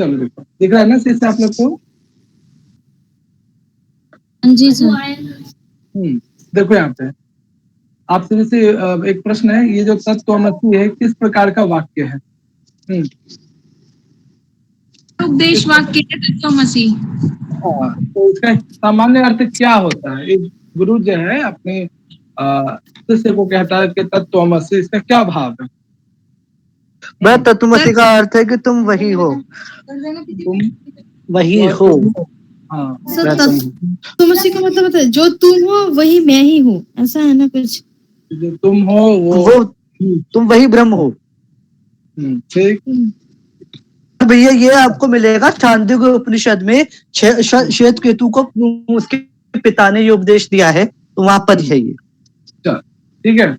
चलो देखो, दिख रहा है ना इससे आप लोग को? जी सर। देखो यहाँ पे आपसे से एक प्रश्न है, ये जो तत्त्वमसी है किस प्रकार का वाक्य है? उपदेश वाक्य है तत्त्वमसी। हाँ, तो इसका सामान्य अर्थ क्या होता है? एक गुरु जो है अपने शिष्य को कहता है कि तत्त्वमसी, इसका क्या भाव है? वह तत्त्वमसी का अर्थ है कि तुम वही हो, तुम वही हो। हाँ, तत्त्वमसी का मतलब है जो तुम हो वही मैं ही हूँ, ऐसा है ना कुछ? जो तुम हो वो तुम वही ब्रह्म हो। ठीक। भैया ये आपको मिलेगा छांदोग्य उपनिषद में, श्वेत केतु को उसके पिता ने ये उपदेश दिया है, तो वहां पर है ये। ठीक है,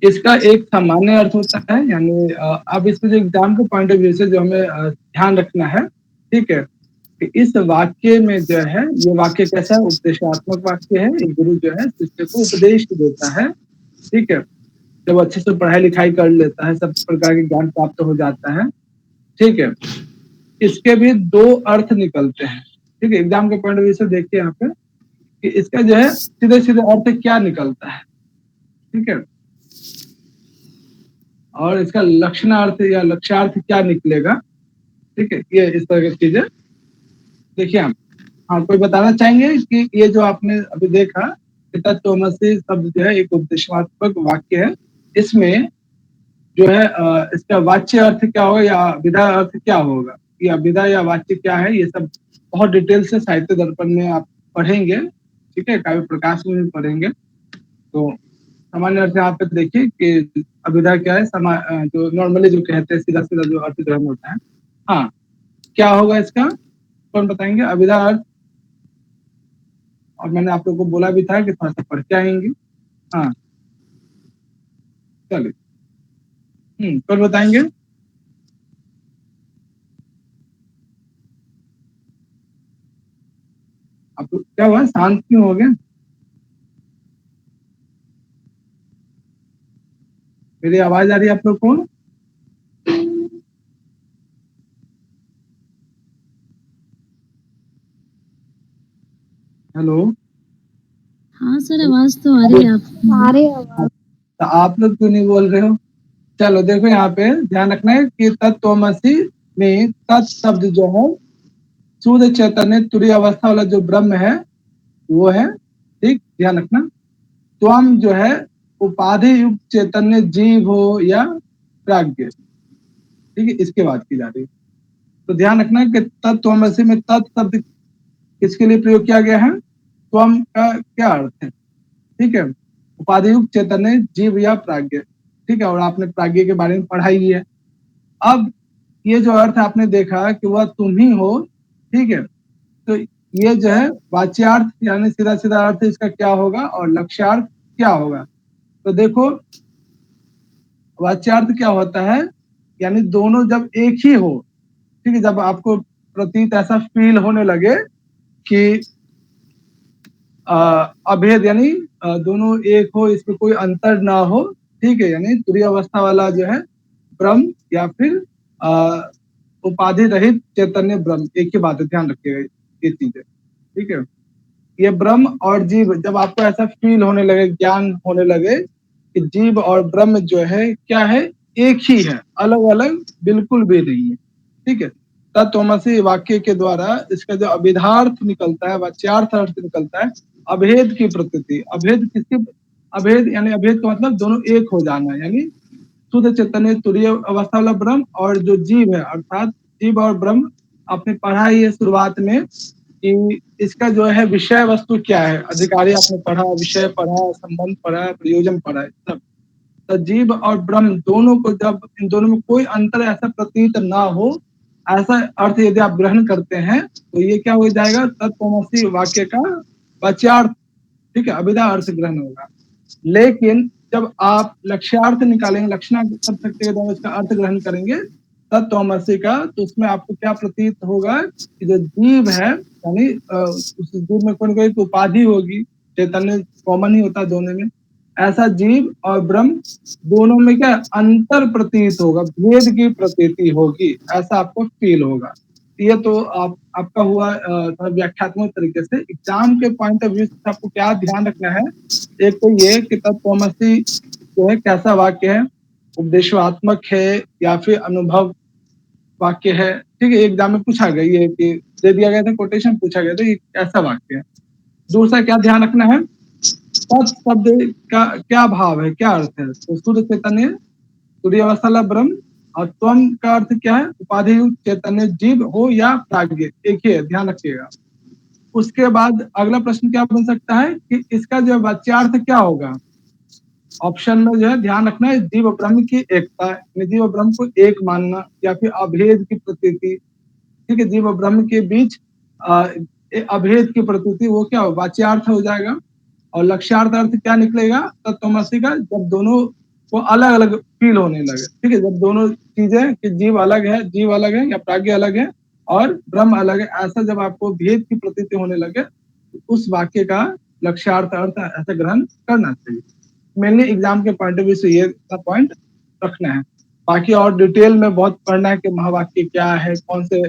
इसका एक सामान्य अर्थ होता है, यानी अब इसमें जो एग्जाम के पॉइंट ऑफ व्यू से जो हमें ध्यान रखना है, ठीक है, कि इस वाक्य में जो है, ये वाक्य कैसा है? उपदेशात्मक वाक्य है। एक गुरु जो है शिष्य को उपदेश देता है, ठीक है, जब अच्छे से पढ़ाई लिखाई कर लेता है, सब प्रकार के ज्ञान प्राप्त हो जाता है, ठीक है। इसके भी दो अर्थ निकलते हैं, ठीक है, एग्जाम के पॉइंट ऑफ व्यू से देखिए यहाँ पे कि इसका जो है सीधे सीधे अर्थ क्या निकलता है, ठीक है, और इसका लक्षणार्थ या लक्ष्यार्थ क्या निकलेगा, ठीक है, ये इस तरह की चीजें देखिए आप। हाँ, कोई बताना चाहेंगे कि ये जो आपने अभी देखा तत्त्वमसी शब्द जो है एक उपदेशात्मक वाक्य है, इसमें जो है इसका वाच्य अर्थ क्या होगा या विधा अर्थ क्या होगा, या विधा या वाच्य क्या है, ये सब बहुत डिटेल से साहित्य दर्पण में आप पढ़ेंगे, ठीक है, काव्य प्रकाश में भी पढ़ेंगे। तो सामान्य अर्थ यहाँ पे देखिए कि अभिधा क्या है, जो नॉर्मली जो कहते हैं सीधा सीधा जो अर्थ ग्रहण होता है। हाँ, क्या होगा इसका, कौन बताएंगे? अभिधा अर्थ, और मैंने आप लोग को बोला भी था कि थोड़ा सा पढ़ के आएंगे। हाँ, चलिए, कौन बताएंगे? आप क्या हुआ, शांत क्यों हो गए? मेरी आवाज आ रही है आप लोग को? हेलो। हाँ सर, आवाज तो आ रही है आपकी। तो आप लोग क्यों नहीं बोल रहे हो? चलो देखो, यहाँ पे ध्यान रखना है कि तत्त्वमसी में तत् शब्द जो है शुद्ध चैतन्य तुरीय अवस्था वाला जो ब्रह्म है वो है, ठीक, ध्यान रखना। त्वम जो है उपाधि युक्त चैतन्य जीव हो या प्राज्ञ, ठीक है, इसके बात की जा रही है। तो ध्यान रखना कि तत्त्वमसी में तत् शब्द किसके लिए प्रयोग किया गया है? त्वम का क्या अर्थ है, ठीक है, उपाधि युक्त चैतन्य जीव या प्राज्ञ, ठीक है, और आपने प्राज्ञ के बारे में पढ़ा ही है। अब ये जो अर्थ आपने देखा कि वह तुम ही हो, ठीक है, तो ये जो है वाच्यार्थ यानी सीधा सीधा अर्थ इसका क्या होगा और लक्ष्यार्थ क्या होगा? तो देखो, वाच्यार्थ क्या होता है, यानी दोनों जब एक ही हो, ठीक है, जब आपको प्रतीत ऐसा फील होने लगे कि अभेद यानी दोनों एक हो, इसमें कोई अंतर ना हो, ठीक है, यानी तुरीय अवस्था वाला जो है ब्रह्म या फिर उपाधि रहित चैतन्य ब्रह्म, एक ही बात है, ध्यान रखिएगा ये चीजें, ठीक है। ये ब्रह्म और जीव जब आपको ऐसा फील होने लगे, ज्ञान होने लगे कि जीव और ब्रह्म जो है क्या है, एक ही है, अलग अलग बिल्कुल भी नहीं है, ठीक है। तत्त्वमसी वाक्य के द्वारा इसका जो अभिधार्थ निकलता है, वाच्यार्थ अर्थ निकलता है, अभेद की प्रतीति। अभेद किसकी? अभेद यानी अभेद का मतलब दोनों एक हो जाना, यानी शुद्ध चैतन्य तुरीय अवस्था वाला ब्रह्म और जो जीव है, अर्थात जीव और ब्रह्म। आपने पढ़ा ही है शुरुआत में कि इसका जो है विषय वस्तु क्या है, अधिकारी आपने पढ़ा, विषय पढ़ा, संबंध पढ़ा, प्रयोजन पढ़ा, सब। तो जीव और ब्रह्म दोनों को जब इन दोनों में कोई अंतर ऐसा प्रतीत ना हो, ऐसा अर्थ यदि आप ग्रहण करते हैं, तो ये क्या हो जाएगा? तत्त्वमसी वाक्य का वाच्यार्थ, ठीक है, अभिधा अर्थ ग्रहण होगा। लेकिन जब आप लक्ष्यार्थ निकालेंगे, लक्षणा शब्द के द्वारा इसका अर्थ ग्रहण करेंगे तत्त्वमसी का, तो उसमें आपको क्या प्रतीत होगा कि जो जीव है, यानी उस जीव में कोई ना कोई उपाधि होगी, चैतन्य कॉमन ही होता है दोनों में, ऐसा जीव और ब्रह्म दोनों में क्या अंतर प्रतीत होगा, भेद की प्रतीति होगी, ऐसा आपको फील होगा, ये तो आपका हुआ थोड़ा व्याख्यात्मक तरीके से। एग्जाम के पॉइंट ऑफ व्यू से आपको क्या ध्यान रखना है, एक तो ये कि तत्त्वमसि जो है कैसा वाक्य है, उपदेशात्मक है या फिर अनुभव वाक्य है। ठीक है, एग्जाम में पूछा गया ये कि दे दिया गया था, कोटेशन पूछा गया था, ये कैसा वाक्य है। दूसरा क्या ध्यान रखना है, तत् शब्द का क्या भाव है, क्या अर्थ है। तो शुद्ध चैतन्य, तुरीयावस्था ब्रह्म, और त्वम का अर्थ क्या है, उपाधि युक्त चैतन्य जीव हो या प्राज्ञ, एक ही है, ध्यान रखिएगा। उसके बाद अगला प्रश्न क्या बन सकता है कि इसका जो वाच्यार्थ क्या होगा। ऑप्शन में जो है ध्यान रखना है जीव ब्रह्म की एकता, यानी जीव ब्रह्म को एक मानना या फिर अभेद की प्रतीति। ठीक है, जीव ब्रह्म के बीच अभेद की प्रतीति, वो क्या हो, वाच्यार्थ हो जाएगा। और लक्ष्यार्थ अर्थ क्या निकलेगा तत्त्वमसि का, जब दोनों को अलग अलग फील होने लगे। ठीक है, जब दोनों चीजें कि जीव अलग है या प्राज्ञ अलग है और ब्रह्म अलग है, ऐसा जब आपको भेद की प्रतीति होने लगे, तो उस वाक्य का लक्ष्यार्थ अर्थ ऐसा ग्रहण करना चाहिए। मेनली एग्जाम के पॉइंट ऑफ व्यू से ये पॉइंट रखना है। बाकी और डिटेल में बहुत पढ़ना है कि महावाक्य क्या है, कौन से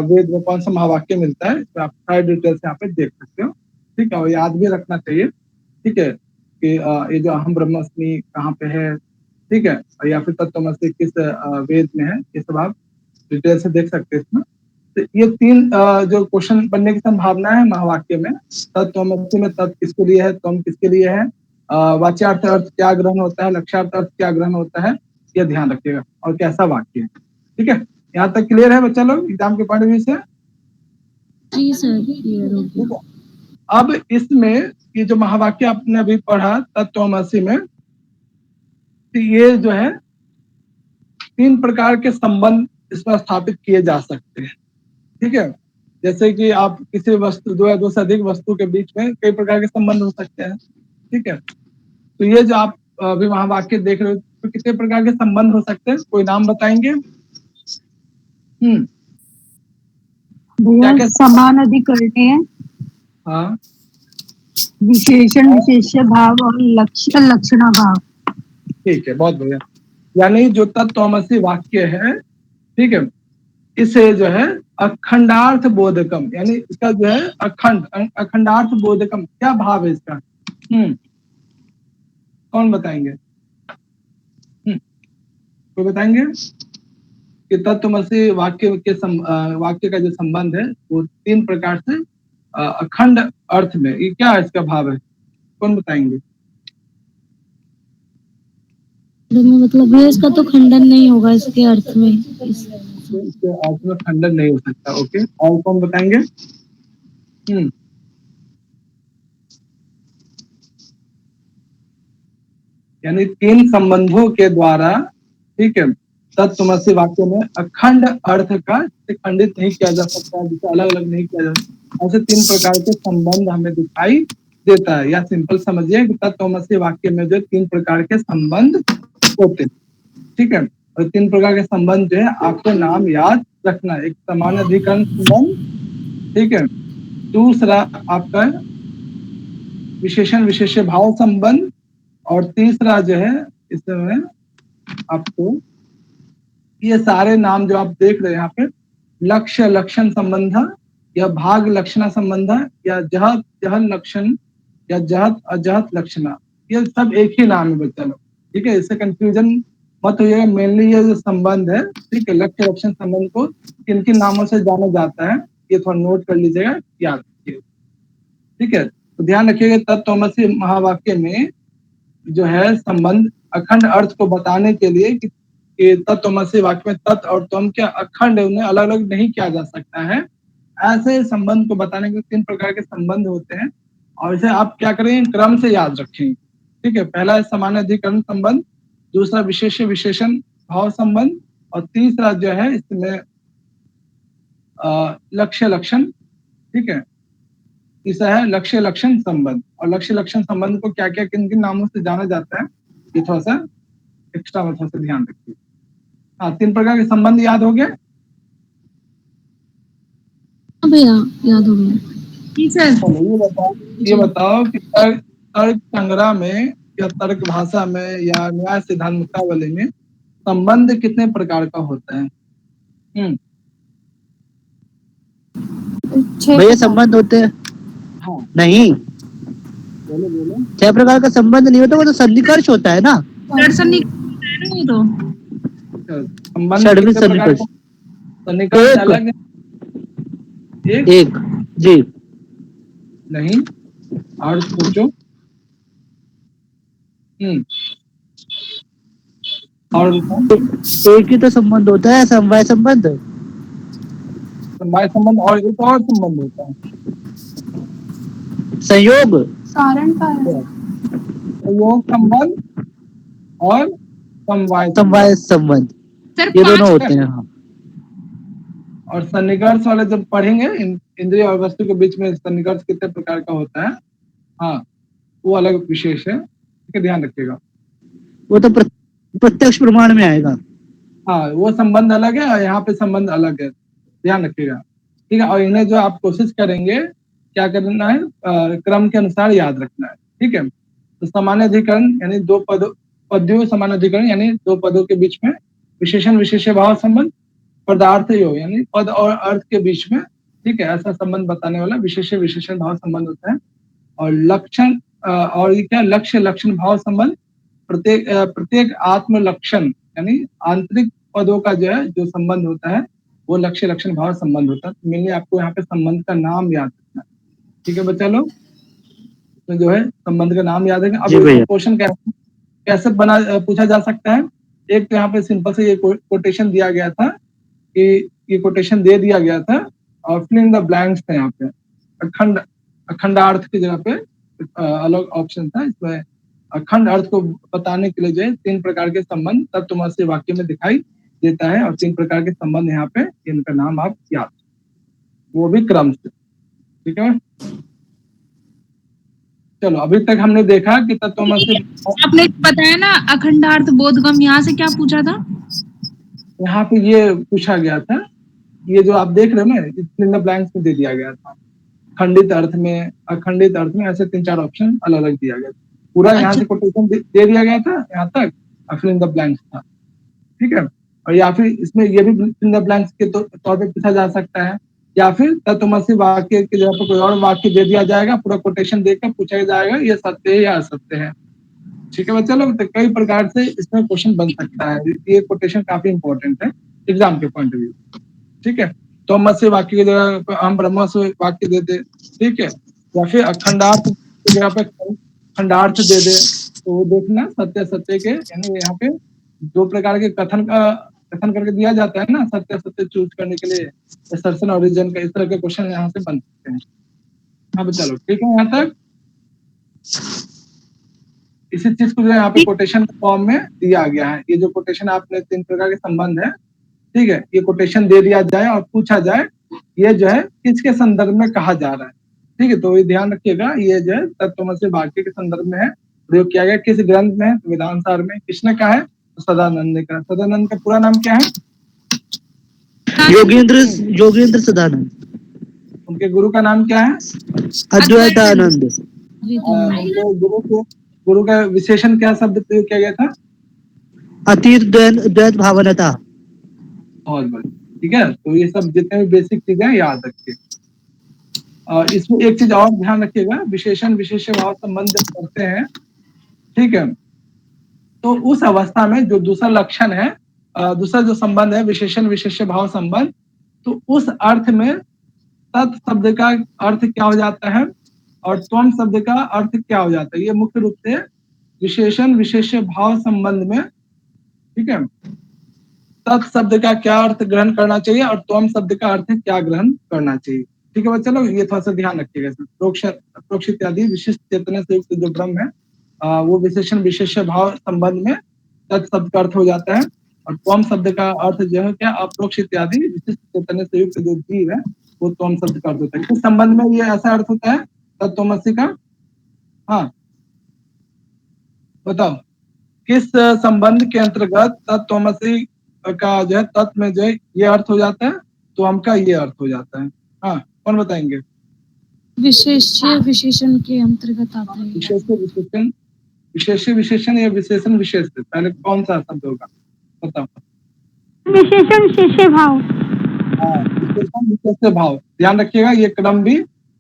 वेद में कौन सा महावाक्य मिलता है, तो आप सारी डिटेल्स यहाँ पे देख सकते हो। ठीक है, और याद भी रखना चाहिए। ठीक है, कि ये जो अहम ब्रह्मास्मि कहाँ पे है, ठीक है, और या फिर तत्त्वमसि किस वेद में है, ये सब आप डिटेल से देख सकते हैं इसमें। तो ये तीन जो क्वेश्चन बनने की संभावना है महावाक्य में। तत्त्वमसि में तत् किसके लिए है, त्वम किसके लिए है, वाच्यार्थ अर्थ क्या ग्रहण होता है, लक्ष्यार्थ अर्थ क्या ग्रहण होता है, ये ध्यान रखिएगा, और कैसा वाक्य है। ठीक है, यहाँ तक क्लियर है बच्चा लोग एग्जाम के पॉइंट ऑफ व्यू से। जी सर, क्लियर हो गया। ठीक है, अब इसमें ये जो महावाक्य आपने अभी पढ़ा तत्त्वमसि में, तो ये जो है तीन प्रकार के संबंध इसमें स्थापित किए जा सकते हैं। ठीक है, जैसे कि आप किसी वस्तु, दो या दो से अधिक वस्तु के बीच में कई प्रकार के संबंध हो सकते हैं। ठीक है, तो ये जो आप अभी महावाक्य देख रहे हो, तो कितने प्रकार के संबंध हो सकते हैं, कोई नाम बताएंगे। क्या क्या समान अधिकरणे, हाँ, विशेषण विशेष्य भाव और लक्ष्य लक्षणा भाव। ठीक है, बहुत बढ़िया। यानी जो तत्त्वमसि वाक्य है, ठीक है, इसे जो है अखंडार्थ बोधकम, यानी इसका जो है अखंडार्थ बोधकम क्या भाव है इसका। कौन बताएंगे, कोई बताएंगे कि तत्त्वमसि वाक्य के वाक्य का जो संबंध है वो तीन प्रकार से अखंड अर्थ में, ये क्या इसका भाव है, कौन बताएंगे। मतलब ये इसका तो खंडन नहीं होगा इसके अर्थ में, इसके अर्थ में खंडन नहीं हो सकता। ओके, और कौन बताएंगे। यानी तीन संबंधों के द्वारा, ठीक है, तत्त्वमसि वाक्य में अखंड अर्थ का खंडित नहीं किया जा सकता, जिसे अलग अलग नहीं किया जा सकता। ऐसे तीन प्रकार के संबंध हमें दिखाई देता है, या सिंपल समझिए कि तत्त्वमसि वाक्य में जो तीन प्रकार के संबंध होते हैं। ठीक है, और तीन प्रकार के संबंध जो है आपको नाम याद रखना। एक समान अधिकरण संबंध, ठीक है, दूसरा आपका विशेषण विशेष्य भाव संबंध, और तीसरा जो है इसमें आपको ये सारे नाम जो आप देख रहे हैं यहाँ पे, लक्ष्य लक्षण संबंध या भाग लक्षणा संबंध या जहत जहन लक्षण या जहत अजहत लक्षणा, ये सब एक ही नाम है बच्चा लोग। ठीक है, इससे कंफ्यूजन मत होइएगा। मेनली ये जो संबंध है, ठीक है, लक्ष्य लक्षण संबंध को किन किन नामों से जाना जाता है, ये थोड़ा नोट कर लीजिएगा, याद रखिएगा। ठीक है, तो ध्यान रखिएगा तत्त्वमसि महावाक्य में जो है संबंध अखंड अर्थ को बताने के लिए कि तत्त्वमसि वाक्य में तत् और त्वम क्या अखंड है, उन्हें अलग अलग नहीं किया जा सकता है। ऐसे संबंध को बताने के तीन प्रकार के संबंध होते हैं, और इसे आप क्या करें, क्रम से याद रखें। ठीक है, पहला है समान अधिकरण संबंध, दूसरा विशेष विशेषण भाव संबंध, और तीसरा जो है इसमें लक्ष्य लक्षण। ठीक है, तीसरा है लक्ष्य लक्षण संबंध। और लक्ष्य लक्षण संबंध को क्या क्या किन किन नामों से जाना जाता है, ये थोड़ा सा एक्स्ट्रा में थोड़ा सा ध्यान रखिए। हाँ, तीन प्रकार के संबंध याद हो गए। भैया याद हो गया। ये बताओ कि तर्क संग्रह में या तर्क भाषा में या न्याय सिद्धांत मुक्तावली में संबंध कितने प्रकार का होता है। भैया संबंध होते हैं हाँ नहीं, बोलो बोलो। 6 प्रकार का संबंध नहीं होता, वो तो सन्निकर्ष होता है ना। दर्शन नहीं है वो तो। संबंध षड्विध कितने प्रकार सन्निकर्ष का? सन्निकर्ष एक अलग है, एक एक जी नहीं, और सोचो। और बताओ। एक ही तो संबंध होता है, समवाय संबंध। समवाय संबंध और एक और संबंध होता है, संयोग कारण कारण सहयोग संबंध और समवाय संबंध। समवाय संबंध, सर ये दोनों 5 होते हैं। हाँ और सन्निकर्ष वाले जब पढ़ेंगे इंद्रिय और वस्तु के बीच में सन्निकर्ष कितने प्रकार का होता है, हाँ वो अलग विशेष है, ठीक है, ध्यान रखिएगा। वो तो प्रत्यक्ष प्रमाण में आएगा। हाँ वो संबंध अलग है और यहाँ पे संबंध अलग है, ध्यान रखिएगा, ठीक है। और इन्हें जो आप कोशिश करेंगे क्या करना है, क्रम के अनुसार याद रखना है, ठीक है। तो सामान्य अधिकरण यानी दो पदों सामान्य अधिकरण यानी दो पदों के बीच में विशेषण विशेष्य भाव संबंध, पदार्थ योग यानी पद और अर्थ के बीच में, ठीक है, ऐसा संबंध बताने वाला विशेष्य विशेषण भाव संबंध होता है। और लक्षण और ये क्या, लक्ष्य लक्षण भाव संबंध, प्रत्येक आत्म लक्षण यानी आंतरिक पदों का जो है जो संबंध होता है वो लक्ष्य लक्षण भाव संबंध होता है। मेनली आपको यहाँ पे संबंध का नाम याद रखना है, ठीक है बच्चा लोग, तो जो है संबंध का नाम याद रखें। अब जी भैया। क्वेश्चन कैसे बना पूछा जा सकता है। एक तो यहाँ पे सिंपल से ये कोटेशन दिया गया था कि ये कोटेशन दे दिया गया था और फिल इन द ब्लैंक्स था यहाँ पे, अखंडार्थ की जगह पे अलग ऑप्शन था, इसमें अखंड अर्थ को बताने के लिए जो है 3 प्रकार के संबंध तत्वमसि वाक्य में दिखाई देता है और 3 प्रकार के संबंध यहाँ पे, इनका नाम आप याद, वो भी क्रम से, ठीक है। चलो अभी तक हमने देखा कि तत्वमसि, आपने बताया ना अखंडार्थ बोधगम, यहाँ से क्या पूछा था? यहाँ पे ये पूछा गया था, ये जो आप देख रहे हो ना इन ब्लैंक्स में दे दिया गया था, खंडित अर्थ में, अखंडित अर्थ में, ऐसे 3-4 ऑप्शन अलग अलग दिया गया था। पूरा यहाँ अच्छा। से कोटेशन दे दिया गया था यहाँ तक, और फिल इन द ब्लैंक्स था, ठीक है। और या फिर इसमें ये भी फिल इन द ब्लैंक्स के तौर पे पूछा जा सकता है, या फिर तत्वमसि वाक्य की जगह पर कोई और वाक्य दे दिया जाएगा, पूरा कोटेशन देकर पूछा जाएगा ये सत्य है या असत्य है, ठीक है बच्चा लोग। तो कई प्रकार से इसमें क्वेश्चन बन सकता है, ये कोटेशन काफी इंपॉर्टेंट है एग्जाम के पॉइंट ऑफ व्यू, ठीक है। तोमस्य वाक्य की जगह पर हम ब्रह्मस्य वाक्य दे दे, ठीक है, या फिर अखंडार्थ की जगह पे खंडार्थ दे दे, तो वो देखना सत्य सत्य के, यानी यहाँ पे 2 प्रकार के कथन करके दिया जाता है ना, सत्य सत्य चूज करने के लिए असर्शन और रीजन का, इस तरह के क्वेश्चन यहाँ से बन सकते हैं। हाँ चलो ठीक है, यहाँ तक इसी चीज को जो है यहाँ पे कोटेशन फॉर्म में दिया गया है। ये जो कोटेशन आपने 3 प्रकार के संबंध है, ठीक है, ये कोटेशन दे दिया जाए और पूछा जाए ये जो है किसके संदर्भ में कहा जा रहा है, ठीक है। तो ये ध्यान रखिएगा, ये जो है तत्वमसि वाक्य के संदर्भ में है, प्रयोग किया गया किस ग्रंथ में है, वेदांत सार में। किसने कहा है, तो सदानंद ने कहा। सदानंद का पूरा नाम क्या है, योगेंद्र सदानंद। उनके गुरु का नाम क्या है, अद्वैतानंद। उनके गुरु का विशेषण क्या शब्द प्रयोग किया गया था, अतीत द्वैत भावनता। बहुत बढ़िया, ठीक है। तो ये सब जितने भी बेसिक चीजें याद रखिए। इसमें एक चीज और ध्यान रखिएगा, विशेषण विशेष्य भाव संबंध जब करते हैं, ठीक है, तो उस अवस्था में जो दूसरा लक्षण है, दूसरा जो संबंध है विशेषण विशेष्य भाव संबंध, तो उस अर्थ में तत् शब्द का अर्थ क्या हो जाता है और त्वम शब्द का अर्थ क्या हो जाता है, ये मुख्य रूप से विशेषण विशेष्य भाव संबंध में, ठीक है, तत् शब्द का क्या अर्थ ग्रहण करना चाहिए और त्वम शब्द का अर्थ क्या ग्रहण करना चाहिए, ठीक है बच्चा लोग, ये थोड़ा सा ध्यान रखिएगा। प्रोक्ष इत्यादि विशिष्ट चेतन से युक्त जो ब्रह्म है, वो विशेषण विशेष्य भाव संबंध में तत् शब्द का अर्थ हो जाता है, और त्वम शब्द का अर्थ जो है क्या, अप्रोक्ष इत्यादि विशिष्ट चेतन से युक्त जो जीव है वो त्वम शब्द का अर्थ होता है। किस संबंध में ये ऐसा अर्थ होता है तत्वमसि का, हाँ बताओ, किस संबंध के अंतर्गत तत्वमसि का जो है तत्व में जो है ये अर्थ हो जाता है, तो हमका ये अर्थ हो जाता है, हाँ कौन बताएंगे। विशेष्य विशेषण के अंतर्गत आता है। विशेष्य विशेषण या विशेषण विशेष, पहले कौन सा शब्द होगा बताओ। विशेषण विशेष्य भाव। हाँ, विशेषण विशेष्य भाव ध्यान रखिएगा, ये क्रम भी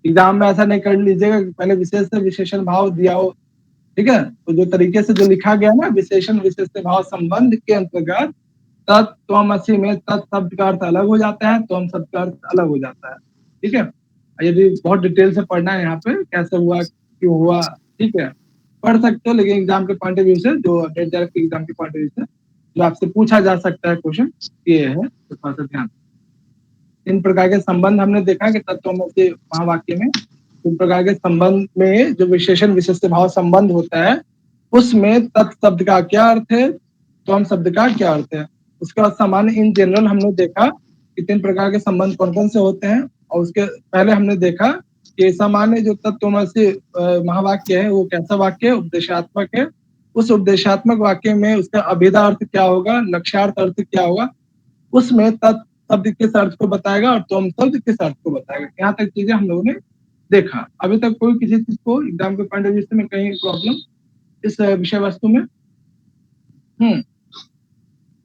एग्जाम में ऐसा नहीं कर लीजिएगा कि पहले विशेष से विशेषण भाव दिया हो, ठीक है। तो जो तरीके से जो लिखा गया ना, विशेषण विशेष्य भाव संबंध के अंतर्गत तत्त्वमसि में तत् शब्द का अर्थ अलग हो जाता है, त्वम शब्द का अर्थ अलग हो जाता है, ठीक है। यदि बहुत डिटेल से पढ़ना है यहाँ पे कैसे हुआ क्यों हुआ, ठीक है, पढ़ सकते हो, लेकिन एग्जाम के पॉइंट ऑफ व्यू से, जो डायरेक्ट एग्जाम के पॉइंट ऑफ व्यू से जो आपसे पूछा जा सकता है क्वेश्चन, ये है, तो थोड़ा सा ध्यान। इन प्रकार के संबंध हमने देखा कि तत्त्वमसि महावाक्य में इन प्रकार के संबंध में जो विशेषण विशेष्य भाव संबंध होता है, उसमें तत् शब्द का क्या अर्थ है, त्वम शब्द का क्या अर्थ है। उसके बाद सामान्य इन जनरल हमने देखा कि 3 प्रकार के संबंध कौन कौन से होते हैं, और उसके पहले हमने देखा कि सामान्य जो तत्त्वमसि महावाक्य है वो कैसा वाक्य है, उपदेशात्मक है। उस उपदेशात्मक वाक्य में उसका अभिधा अर्थ क्या होगा, लक्ष्यार्थ अर्थ क्या होगा, उसमें तत् शब्द किस अर्थ को बताएगा और त्वम शब्द किस अर्थ को बताएगा। यहाँ तक चीजें हम लोगों ने देखा। अभी तक कोई किसी चीज को एग्जाम के पॉइंट ऑफ व्यू से में कहीं प्रॉब्लम इस विषय वस्तु में?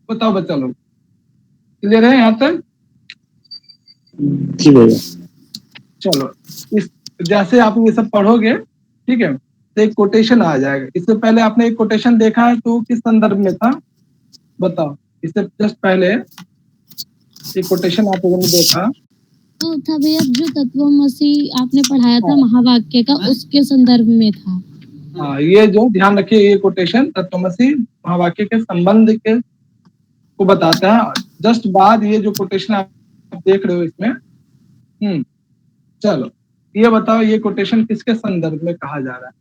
बताओ बच्चा लोग, क्लियर है यहाँ तक? जी भैया। चलो, इस जैसे आप ये सब पढ़ोगे, ठीक है, तो एक कोटेशन आ जाएगा। इससे पहले आपने एक कोटेशन देखा है, तो किस संदर्भ में था बताओ? इससे जस्ट पहले एक कोटेशन आप लोगों ने देखा तो था भैया, जो तत्वमसि आपने पढ़ाया था महावाक्य का, उसके संदर्भ में था। हाँ, ये जो ध्यान रखिए, ये कोटेशन तत्वमसि महावाक्य के संबंध के को बताता है। जस्ट बाद ये जो कोटेशन आप देख रहे हो इसमें, चलो ये बताओ, ये कोटेशन किसके संदर्भ में कहा जा रहा है?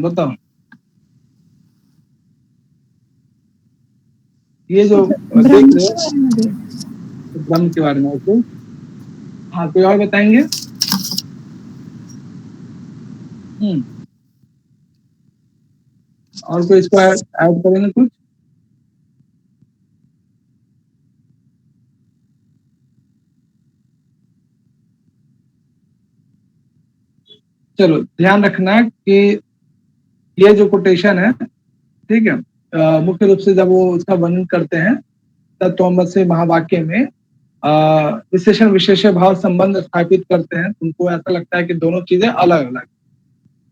बताओ, ये जो देख रहे हो ब्रह्म के बारे में, ओके। हाँ, कोई और बताएंगे? और कोई इसको ऐड करेंगे कुछ? चलो, ध्यान रखना कि ये जो कोटेशन है, ठीक है, मुख्य रूप से जब वो उसका वर्णन करते हैं तत्वमसि महावाक्य में विशेषण विशेष्य भाव संबंध स्थापित करते हैं, उनको ऐसा लगता है कि दोनों चीजें अलग अलग,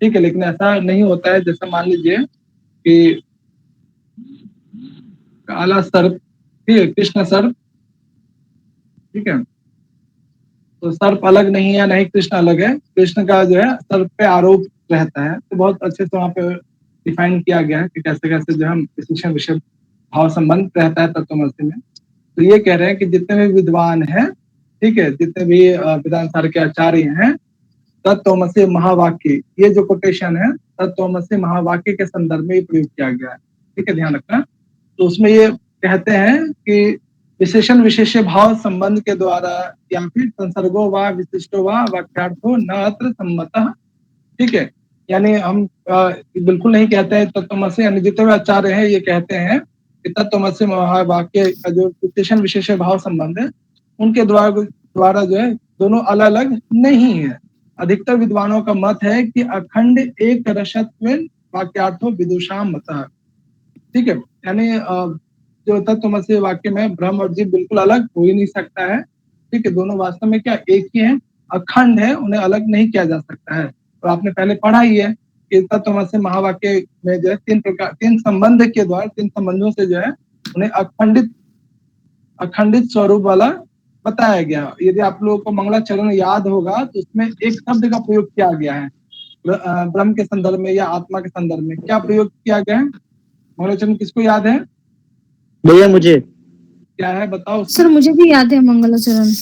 ठीक है, लेकिन ऐसा नहीं होता है। जैसे मान लीजिए कि काला सर्प, ठीक है, कृष्ण सर्प, ठीक है, तो सर्प अलग नहीं है, नहीं कृष्ण अलग है। कृष्ण का जो है सर्प पे आरोप रहता है, तो बहुत अच्छे से वहां पे डिफाइन किया गया है कि कैसे कैसे जो हम विशेषण विषय भाव संबंध रहता है तत्वमसि में। तो ये कह रहे हैं कि जितने भी विद्वान हैं, ठीक है, जितने भी वेदांत सार के आचार्य हैं, तत्वमसि महावाक्य, ये जो कोटेशन है तत्वमसि महावाक्य के संदर्भ में प्रयोग किया गया है, ठीक है, ध्यान रखना। तो उसमें ये कहते हैं कि विशेषण विशेष्य भाव संबंध के द्वारा या फिर संसर्गो व विशिष्टो व वाक्यार्थो न अत्र सम्मतः, ठीक है, यानी हम बिल्कुल नहीं कहते हैं तत्वमसि, यानी जितने भी आचार्य हैं ये कहते हैं कि तत्वमसि महावाक्य का जो विशेषण विशेष्य भाव संबंध है, उनके द्वारा जो है दोनों अलग अलग नहीं है। अधिकतर विद्वानों का मत है कि अखंड एक रसत्व वाक्यार्थो विदुषाम मतः, ठीक है, यानी जो तत्वमसि वाक्य में ब्रह्म और जीव बिल्कुल अलग हो ही नहीं सकता है, ठीक है, दोनों वास्तव में क्या एक ही है, अखंड है, उन्हें अलग नहीं किया जा सकता है। तो आपने पहले पढ़ा ही है कि तत्वमसि महावाक्य में जो है 3 संबंध के द्वारा, 3 संबंधों से जो है उन्हें अखंडित स्वरूप वाला बताया गया। यदि आप लोगों को मंगलाचरण याद होगा तो उसमें एक शब्द का प्रयोग किया गया है ब्रह्म के संदर्भ में या आत्मा के संदर्भ में। क्या प्रयोग किया गया है मंगलाचरण, किसको याद है? भैया मुझे। क्या है बताओ सर मुझे भी याद है मंगलाचरण।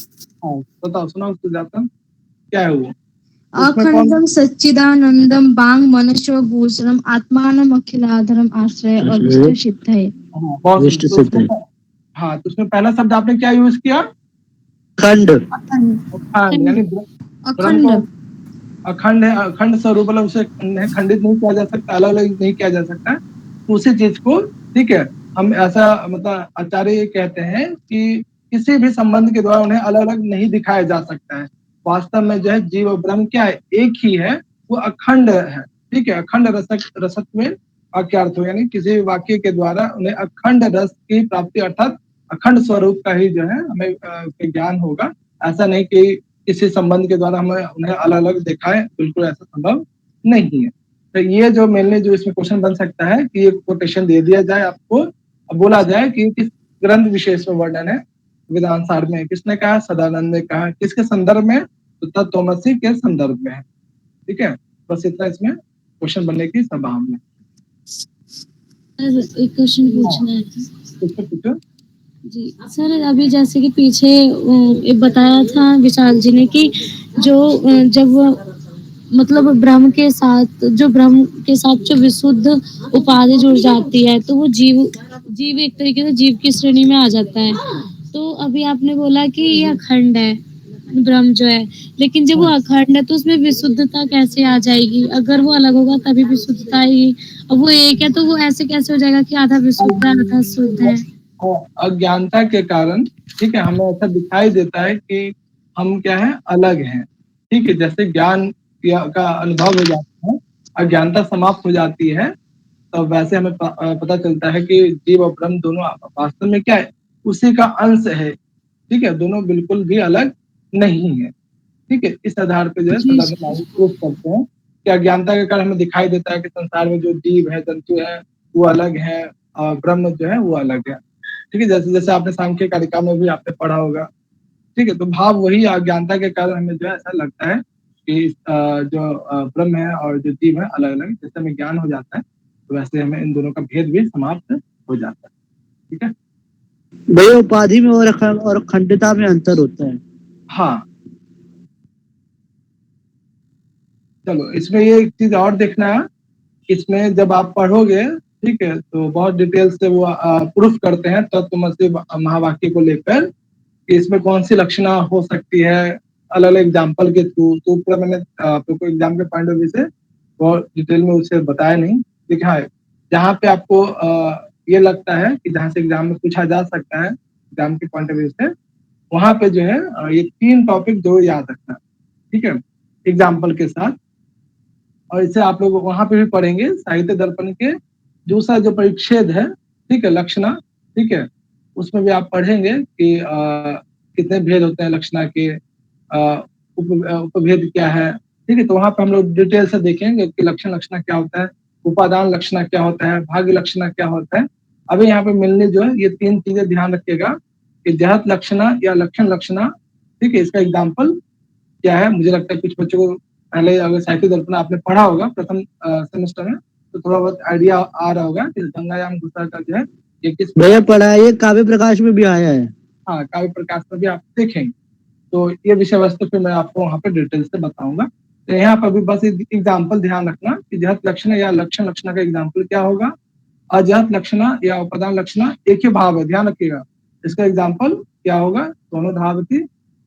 हाँ बताओ, सुनाओ सुजाता, क्या है वो? अखंडम सच्चिदानंदम बांग मनुष्य गोचरम आत्मानम अखिलाधरम आश्रय अभिष्ट सिद्ध है। हाँ, तो उसमें पहला शब्द आपने क्या यूज किया? खंड। यानी ब्रह्म को अखंड है, अखंड स्वरूप मतलब उसे खंडित नहीं किया जा सकता, अलग अलग नहीं किया जा सकता, उसी चीज को, ठीक है, हम ऐसा मतलब आचार्य ये कहते हैं कि किसी भी संबंध के द्वारा उन्हें अलग अलग नहीं दिखाया जा सकता है। वास्तव में जो है जीव और ब्रह्म क्या है, एक ही है, वो अखंड है, ठीक है, अखंड रसत्व वाक्य अर्थ हो, यानी किसी भी वाक्य के द्वारा उन्हें अखंड रस की प्राप्ति अर्थात अखंड स्वरूप का ही जो है हमें ज्ञान होगा। ऐसा नहीं कि किसी संबंध के द्वारा हमें उन्हें अलग अलग दिखाए, बिल्कुल ऐसा संभव नहीं है। तो ये जो मेनली जो इसमें क्वेश्चन बन सकता है कि ये कोटेशन दे दिया जाए आपको, अब बोला जाए कि किस ग्रंथ विशेष में वर्णन है, वेदांत सार में किसने कहा, सदानंद ने कहा, किसके संदर्भ में, तो तत्त्वमसी के संदर्भ में है। ठीक है, बस इतना इसमें क्वेश्चन बनने की संभावना है। सर एक क्वेश्चन पूछना है। पूछो। जी सर, अभी जैसे कि पीछे एक बताया था विशाल जी ने कि जो जब मतलब ब्रह्म के साथ जो विशुद्ध उपाधि जुड़ जाती है तो वो जीव एक तरीके से जीव की श्रेणी में आ जाता है। तो अभी आपने बोला कि ये अखंड है ब्रह्म जो है, लेकिन जब वो अखंड है तो उसमें विशुद्धता कैसे आ जाएगी? अगर वो अलग होगा तभी विशुद्धता आएगी। अब वो एक है तो वो ऐसे कैसे हो जाएगा कि आधा विशुद्ध है आधा शुद्ध है? अज्ञानता के कारण, ठीक है, हमें ऐसा दिखाई देता है कि हम क्या है, अलग हैं। ठीक है, जैसे ज्ञान का अनुभव हो जाता है, अज्ञानता समाप्त हो जाती है, तो वैसे हमें पता चलता है कि जीव और ब्रह्म दोनों वास्तव में क्या है, उसी का अंश है। ठीक है, दोनों बिल्कुल भी अलग नहीं है। ठीक है, इस आधार पे जो है सदानंद प्रूफ करते हैं कि अज्ञानता के कारण हमें दिखाई देता है कि संसार में जो जीव है, जंतु है, वो अलग है और ब्रह्म जो है वो अलग है। ठीक है, जैसे जैसे आपने सांख्य कारिका में भी आपने पढ़ा होगा। ठीक है, तो भाव वही अज्ञानता के कारण हमें जो है ऐसा लगता है कि जो ब्रह्म है और जो जीव है अलग अलग, जैसे हमें ज्ञान हो जाता है तो वैसे हमें इन दोनों का भेद भी समाप्त हो जाता है। ठीक है भैया, उपाधि में और अखंडता में अंतर होता है। हाँ, चलो इसमें ये एक चीज और देखना है, इसमें जब आप पढ़ोगे, ठीक है, तो बहुत डिटेल से वो प्रूफ करते हैं तत्वमसी महावाक्य को लेकर कि इसमें कौन सी लक्षणा हो सकती है, अलग अलग एग्जाम्पल के थ्रू। तो ऊपर मैंने आपको एग्जाम के पॉइंट ऑफ व्यू से बहुत डिटेल में उसे बताया नहीं, लेकिन हाँ, जहाँ पे आपको ये लगता है कि जहाँ से एग्जाम में पूछा जा सकता है एग्जाम के पॉइंट ऑफ व्यू से, वहां पे जो है ये 3 टॉपिक जो याद रखना है। ठीक है, एग्जाम्पल के साथ। और इसे आप लोग वहां पे भी पढ़ेंगे, साहित्य दर्पण के दूसरा जो परिच्छेद है, ठीक है, लक्षणा, ठीक है, उसमें भी आप पढ़ेंगे कि कितने भेद होते हैं लक्षणा के, उपभेद क्या है। ठीक है, तो वहां पे हम लोग डिटेल से देखेंगे कि लक्षणा क्या होता है, उपादान लक्षणा क्या होता है, भाग्य लक्षणा क्या होता है। अभी यहाँ पे मिलने जो है ये 3 चीजें ध्यान रखिएगा कि जहत लक्षणा या लक्षणा, ठीक है, इसका एग्जाम्पल क्या है। मुझे लगता है कुछ बच्चों को पहले अगर साहित्य दर्पण आपने पढ़ा होगा प्रथम सेमेस्टर में, तो थोड़ा बहुत आइडिया आ रहा होगा कि गंगायाम घुसा का जो है ये किस भैया पढ़ा है, ये काव्य प्रकाश में भी आया है। हाँ, काव्य प्रकाश में भी आप देखेंगे, तो ये विषय वस्तु पे मैं आपको वहाँ पे डिटेल से बताऊंगा। तो यहाँ पर भी बस एग्जाम्पल ध्यान रखना कि जहत लक्षण या लक्षणा का एग्जाम्पल क्या होगा, अजहत लक्षणा या उपादान लक्षणा एक ही भाव है, ध्यान रखिएगा। इसका एग्जाम्पल क्या होगा, दोनों धावती।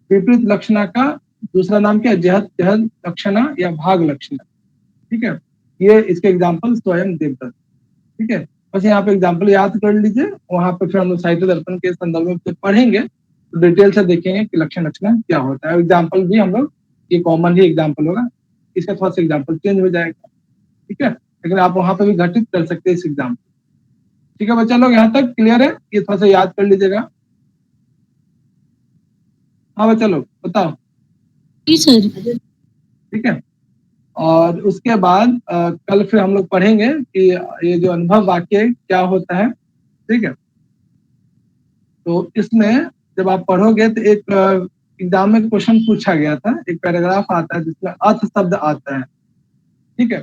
विपरीत लक्षणा का दूसरा नाम क्या है, जहत जहत लक्षणा या भाग लक्षणा। ठीक है, ये इसके एग्जाम्पल स्वयं देवदत्त। ठीक है, बस यहाँ पे एग्जाम्पल याद कर लीजिए, वहां पे फिर हम लोग साहित्य दर्पण के संदर्भ में पढ़ेंगे तो डिटेल से देखेंगे कि लक्षणा क्या होता है। एग्जाम्पल भी हम लोग ये कॉमन ही एग्जाम्पल होगा, इसका थोड़ा सा एग्जाम्पल चेंज हो जाएगा। ठीक है, लेकिन आप वहां पे भी घटित कर सकते हैं इस एग्जाम्पल। ठीक है बच्चा लोग, यहाँ तक क्लियर है, ये थोड़ा सा याद कर लीजिएगा। हाँ बच्चा लोग बताओ। जी सर। ठीक है, और उसके बाद कल फिर हम लोग पढ़ेंगे कि ये जो अनुभव वाक्य क्या होता है। ठीक है, तो इसमें जब आप पढ़ोगे तो एक एग्जाम में क्वेश्चन पूछा गया था, एक पैराग्राफ आता है जिसमें अर्थ शब्द आता है। ठीक है,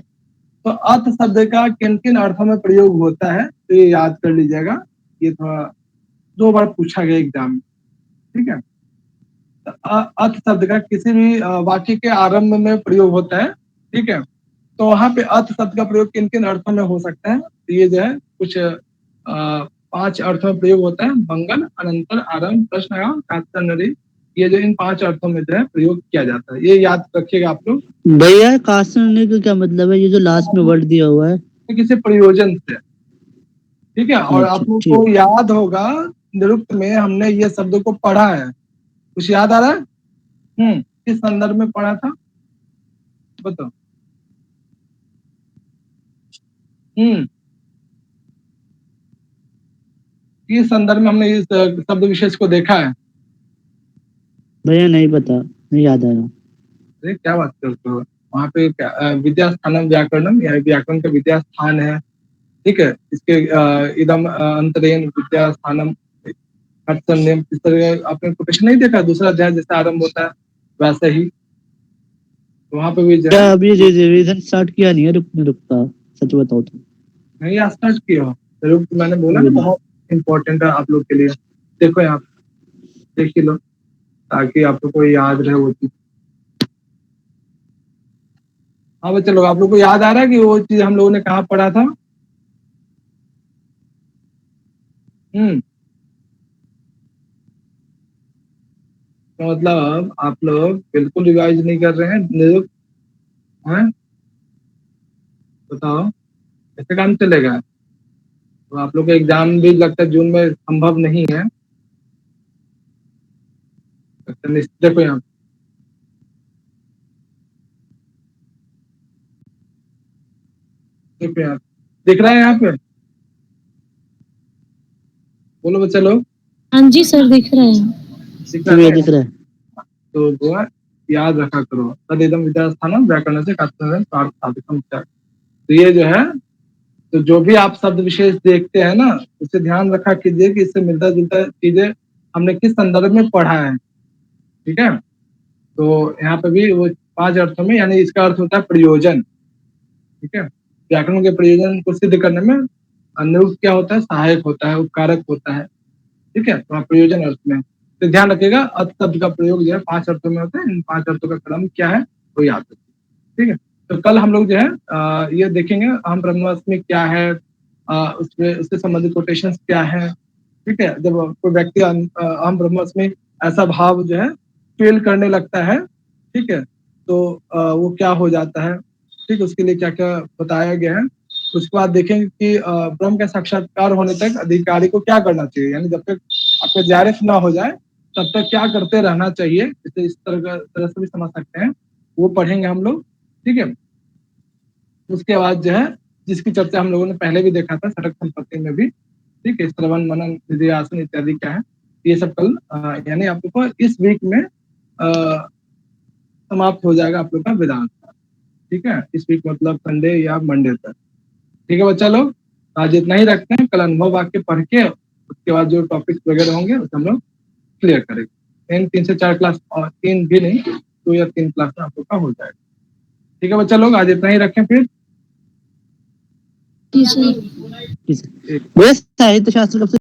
तो अर्थ शब्द का किन किन अर्थों में प्रयोग होता है तो ये याद कर लीजिएगा, ये थोड़ा 2 बार पूछा गया एग्जाम में। ठीक है, तो अर्थ शब्द का किसी भी वाक्य के आरंभ में प्रयोग होता है। ठीक है, तो वहां पे अर्थ शब्द का प्रयोग किन किन अर्थों में हो सकता है, तो ये जो है कुछ 5 अर्थों में प्रयोग होता है, मंगल, अनंतर, आरंभ, प्रश्न, तात्पर्य। ये जो इन 5 अर्थों में जो है प्रयोग किया जाता है, ये याद रखिएगा आप लोग। भैया कास्ट होने का क्या मतलब है, ये जो लास्ट में वर्ड दिया हुआ है? किसी प्रयोजन से। ठीक है, और अच्छा आप लोग को ठीक। याद होगा निरुक्त में हमने ये शब्दों को पढ़ा है, कुछ याद आ रहा है? किस संदर्भ में पढ़ा था बताओ। किस संदर्भ में हमने इस शब्द विशेष को देखा है? भैया नहीं पता, नहीं याद आया। अरे क्या बात करते हो, वहाँ पे विद्या स्थानम व्याकरणम, या व्याकरण का विद्या स्थान है, ठीक है। इसके इदम अंतरेण विद्या स्थानम संयम, इस तरह आपने कोटेशन नहीं देखा? दूसरा अध्याय जैसे आरंभ होता है वैसे ही वहाँ पे भी जो है। क्या अभी रिवीजन स्टार्ट किया नहीं है, रुकता, सच बताओ तो। नहीं आज स्टार्ट किया हो जरूर, तो मैंने बोला ना बहुत इम्पोर्टेंट है आप लोग के लिए। देखो यहाँ देख ही लो ताकि आपको कोई याद रहे वो चीज। हाँ बच्चे लोग, आप लोग को याद आ रहा है कि वो चीज हम लोगों ने कहाँ पढ़ा था? तो मतलब आप लोग बिल्कुल रिवाइज नहीं कर रहे हैं, निरुक्त हैं? बताओ कैसे काम चलेगा? तो आप लोग का एग्जाम भी लगता है जून में संभव नहीं है। देखो यहाँ देखो यहाँ दिख रहा है, यहाँ पे बोलो बच्चे लोग। हाँ जी सर, दिख रहा है। दिख रहा है? दिख रहा है। तो वो याद रखा करो, तदेदम विद्यास्थानम व्याकरण से साधिकम। तो ये जो है, तो जो भी आप शब्द विशेष देखते हैं ना, उसे ध्यान रखा कीजिए कि इससे मिलता जुलता चीजें हमने किस संदर्भ में पढ़ा है, ठीक है। तो यहाँ पे भी वो 5 अर्थों में, यानी इसका अर्थ होता है प्रयोजन, ठीक है। व्याकरण के प्रयोजन को सिद्ध करने में अनुरूप क्या होता है? सहायक होता है, उपकारक होता है, ठीक है। तो प्रयोजन अर्थ में तो ध्यान रखिएगा, अर्थ शब्द का प्रयोग जो है 5 अर्थों में होता है। इन 5 अर्थों का क्रम क्या है वो याद रखिए, ठीक है। तो कल हम लोग जो है ये देखेंगे अहम ब्रह्मास्मि क्या है, उसमें उससे संबंधित कोटेशंस क्या है, ठीक है। जब कोई व्यक्ति अहम ब्रह्मास्मि ऐसा भाव जो है फील करने लगता है, ठीक है, तो वो क्या हो जाता है, ठीक है, उसके लिए क्या क्या बताया गया है। उसके बाद देखेंगे कि ब्रह्म का साक्षात्कार होने तक अधिकारी को क्या करना चाहिए, यानी जब तक आपका जारिफ ना हो जाए तब तक क्या करते रहना चाहिए, इसे इस तरह से भी समझ सकते हैं, वो पढ़ेंगे हम लोग, ठीक है। उसके बाद जो है जिसकी चर्चा हम लोगों ने पहले भी देखा था सड़क संपत्ति में भी, ठीक है, श्रवण मनन निधिध्यासन इत्यादि क्या है, ये सब कल यानी आप लोग को इस वीक में समाप्त हो जाएगा आप लोग का वेदांत, ठीक है। इस वीक मतलब संडे या मंडे तक, ठीक है बच्चा लोग। आज इतना ही रखते हैं, कल अनुभव वाक्य पढ़ के उसके बाद जो टॉपिक्स वगैरह होंगे उसे हम लोग क्लियर करेंगे। 3 से 4 क्लास, और 3 भी नहीं 2 या 3 क्लास में आप लोग का हो जाएगा, ठीक है बच्चा लोग। आज इतना ही रखें फिर। जी सर। वैसे साहित्य शास्त्र कब से